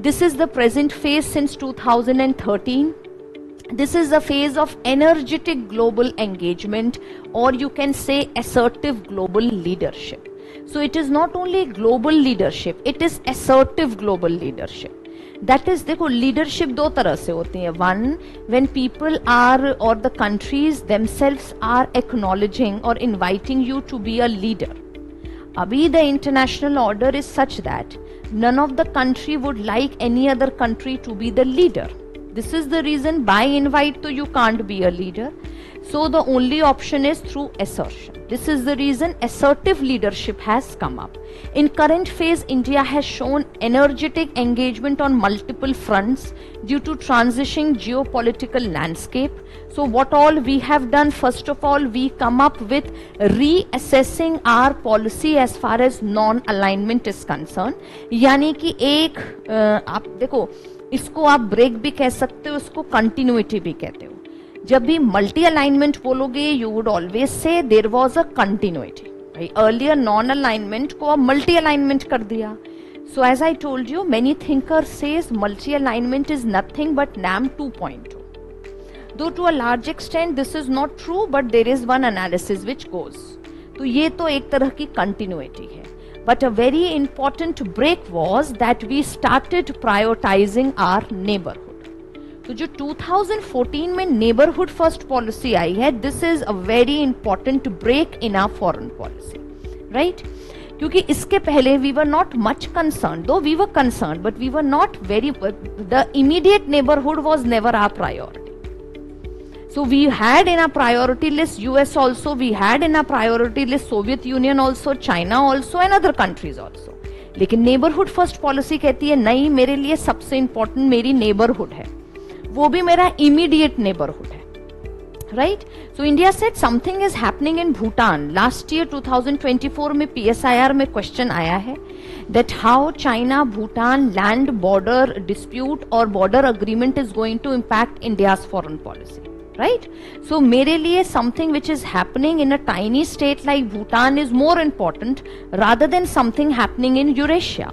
This is the present phase since 2013. This is a phase of energetic global engagement, or you can say assertive global leadership. So it is not only global leadership, it is assertive global leadership. That is, देखो leadership दो तरह से होती है. One, when people are or the countries themselves are acknowledging or inviting you to be a leader. Abhi the international order is such that none of the country would like any other country to be the leader. This is the reason by invite to you can't be a leader. So the only option is through assertion. This is the reason assertive leadership has come up. In current phase, India has shown energetic engagement on multiple fronts due to transitioning geopolitical landscape. So what all we have done, first of all, we come up with reassessing our policy as far as non-alignment is concerned. यानी कि एक आप देखो, इसको आप break भी कह सकते हो, इसको कंटिन्यूटी भी कहते हो. जब भी मल्टी अलाइनमेंट बोलोगे, you would always say there was a continuity. Earlier non alignment को अब मल्टी अलाइनमेंट कर दिया. So as I told you, many thinkers says multi alignment is nothing but NAM 2.2. Though to a large extent this is not true, but there is one analysis which goes. तो ये तो एक तरह की continuity है. But a very important break was that we started prioritizing our neighborhood. तो जो 2014 में neighborhood first policy आई है, this is a very important break in our foreign policy, right? क्योंकि इसके पहले we were not much concerned, though we were concerned, but we were not very, the immediate neighborhood was never our priority. So we had in our priority list US also, we had in our priority list Soviet Union also, China also and other countries also. लेकिन neighborhood first policy कहती है नहीं, मेरे लिए सबसे important मेरी neighborhood है, वो भी मेरा immediate neighborhood है, right? So India said something is happening in Bhutan. Last year 2024 में PSIR में question आया है that how China Bhutan land border dispute or border agreement is going to impact India's foreign policy. Right? So मेरे लिए something which is happening in a tiny state like Bhutan is more important rather than something happening in Eurasia.